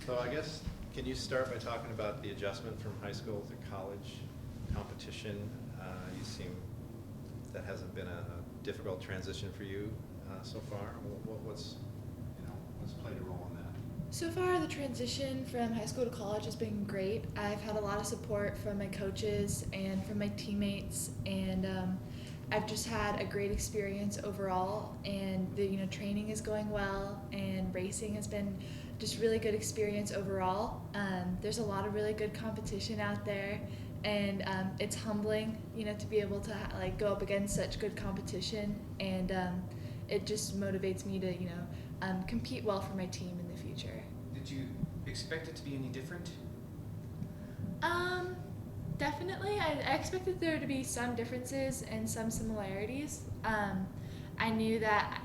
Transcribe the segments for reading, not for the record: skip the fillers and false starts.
So I guess, can you start by talking about the adjustment from high school to college competition? You seem, that hasn't been a difficult transition for you so far. What's played a role in that? So far, the transition from high school to college has been great. I've had a lot of support from my coaches and from my teammates, and I've just had a great experience overall. And the training is going well, and racing has been just really good experience overall. There's a lot of really good competition out there, and it's humbling, to be able to go up against such good competition, and it just motivates me to compete well for my team in the future. Did you expect it to be any different? Definitely. I expected there to be some differences and some similarities. I knew that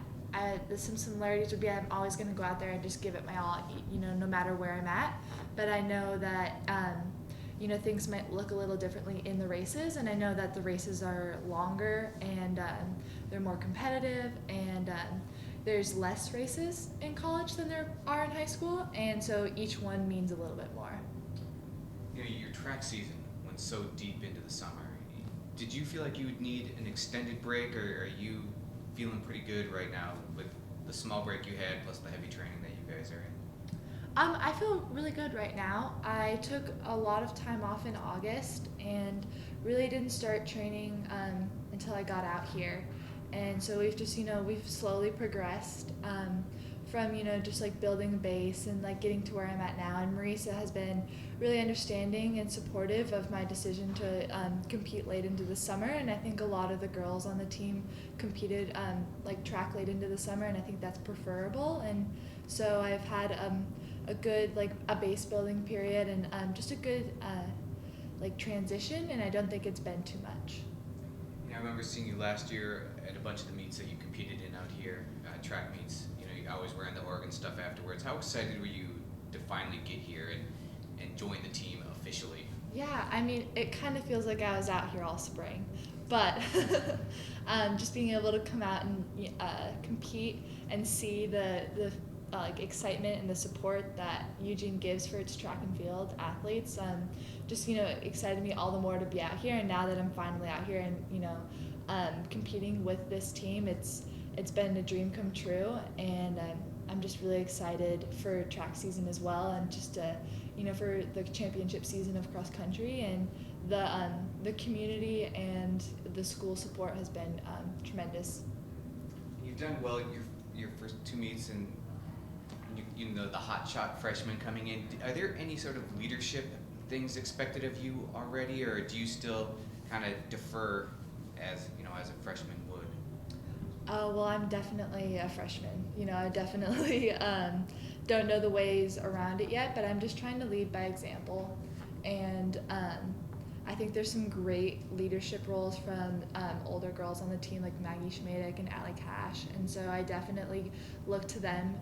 some similarities would be I'm always going to go out there and just give it my all, no matter where I'm at. But I know that, things might look a little differently in the races, and I know that the races are longer and they're more competitive, and there's less races in college than there are in high school, and so each one means a little bit more. Your track season went so deep into the summer. Did you feel like you would need an extended break, or are you feeling pretty good right now with the small break you had plus the heavy training that you guys are in? I feel really good right now. I took a lot of time off in August and really didn't start training until I got out here. And so we've just, we've slowly progressed from, just building a base and getting to where I'm at now. And Marisa has been really understanding and supportive of my decision to compete late into the summer. And I think a lot of the girls on the team competed track late into the summer, and I think that's preferable. And so I've had a good a base building period and just a good transition, and I don't think it's been too much. I remember seeing you last year at a bunch of the meets that you competed in out here, track meets. You always wearing the Oregon stuff afterwards. How excited were you to finally get here and join the team officially? Yeah, it kind of feels like I was out here all spring, but just being able to come out and compete and see the excitement and the support that Eugene gives for its track and field athletes, just excited me all the more to be out here. And now that I'm finally out here and competing with this team, it's been a dream come true, and I'm just really excited for track season as well, and just for the championship season of cross country. And the community and the school support has been tremendous. You've done well your first two meets, and the hot shot freshmen coming in. Are there any sort of leadership things expected of you already, or do you still kind of defer as a freshman would? Well, I'm definitely a freshman. I definitely don't know the ways around it yet, but I'm just trying to lead by example. And I think there's some great leadership roles from older girls on the team, like Maggie Schmadick and Allie Cash, and so I definitely look to them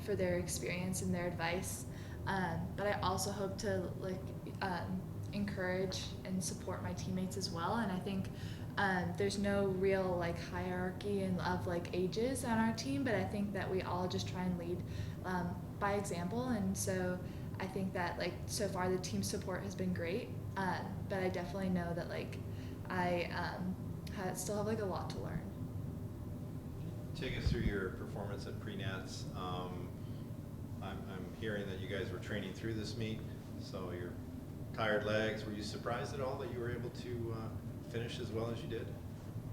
for their experience and their advice. But I also hope to encourage and support my teammates as well. And I think there's no real hierarchy of ages on our team, but I think that we all just try and lead by example. And so I think that so far the team support has been great, but I definitely know that I still have a lot to learn. Take us through your performance at PreNats. I'm hearing that you guys were training through this meet, so your tired legs, were you surprised at all that you were able to finish as well as you did?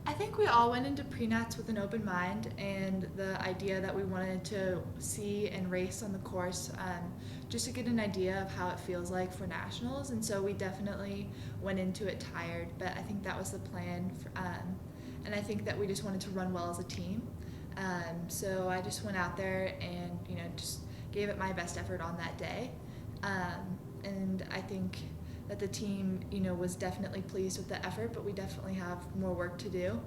I think we all went into PreNats with an open mind, and the idea that we wanted to see and race on the course just to get an idea of how it feels like for nationals. And so we definitely went into it tired, but I think that was the plan. And I think that we just wanted to run well as a team. So I just went out there and just gave it my best effort on that day. And I think that the team, was definitely pleased with the effort, but we definitely have more work to do.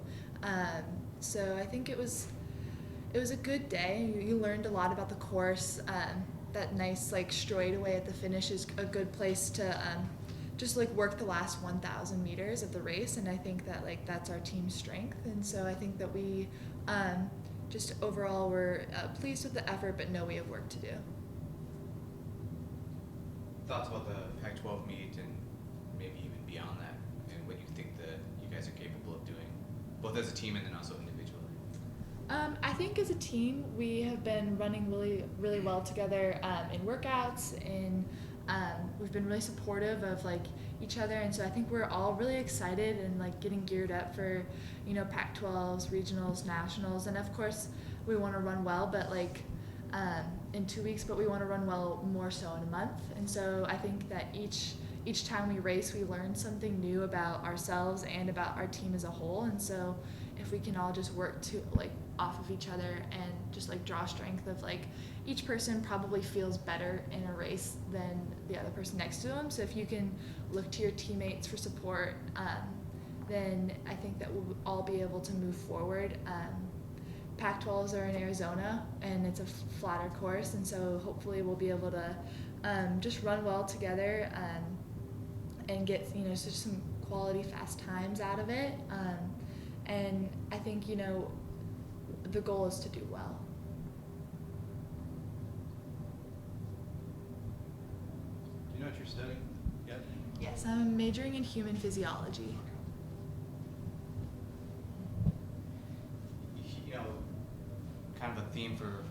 So I think it was a good day. You learned a lot about the course. That nice straightaway at the finish is a good place to just work the last 1,000 meters of the race, and I think that that's our team's strength. And so I think that we just overall were pleased with the effort, but know we have work to do. thoughts about the Pac-12 meet and maybe even beyond that, and what you think that you guys are capable of doing, both as a team and then also individually? I think as a team, we have been running really well together in workouts, and we've been really supportive of like each other, and so I think we're all really excited and like getting geared up for, you know, Pac-12s, regionals, nationals, and of course we want to run well, but like in 2 weeks, but we want to run well more so in a month, and so I think that each time we race, we learn something new about ourselves and about our team as a whole, and so if we can all just work to like off of each other and just like draw strength of like each person probably feels better in a race than the other person next to them. So if you can look to your teammates for support, then I think that we'll all be able to move forward. Pac-12s are in Arizona and it's a flatter course, and so hopefully we'll be able to just run well together and get, you know, just some quality fast times out of it. And I think, you know, the goal is to do well. Do you know what you're studying yet? Yes, I'm majoring in human physiology. You know, kind of a theme for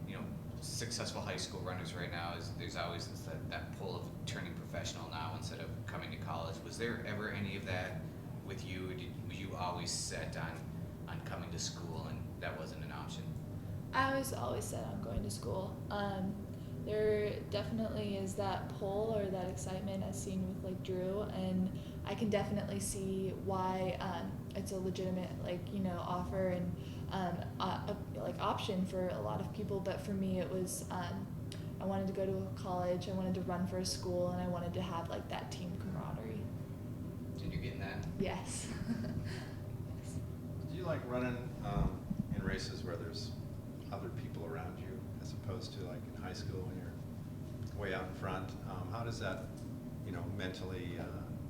you know, successful high school runners right now is there's always that pull of turning professional now instead of coming to college. Was there ever any of that with you? Were you always set on coming to school and that wasn't an option? I was always set on going to school. There definitely is that pull or that excitement as seen with like Drew, and I can definitely see why it's a legitimate like, you know, offer and like option for a lot of people. But for me, it was I wanted to go to a college, I wanted to run for a school, and I wanted to have like that team camaraderie. And you're getting that? Yes. Yes. Do you like running in races where there's other people around you as opposed to like in high school when you're way out in front? How does that, you know, mentally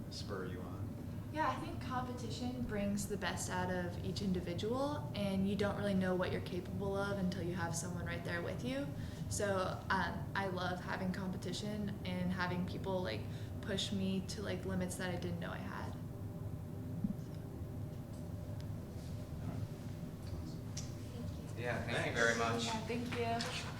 spur you on? Yeah, I think competition brings the best out of each individual, and you don't really know what you're capable of until you have someone right there with you. So I love having competition and having people like push me to like limits that I didn't know I had. Yeah, thank you very much. Yeah, thank you.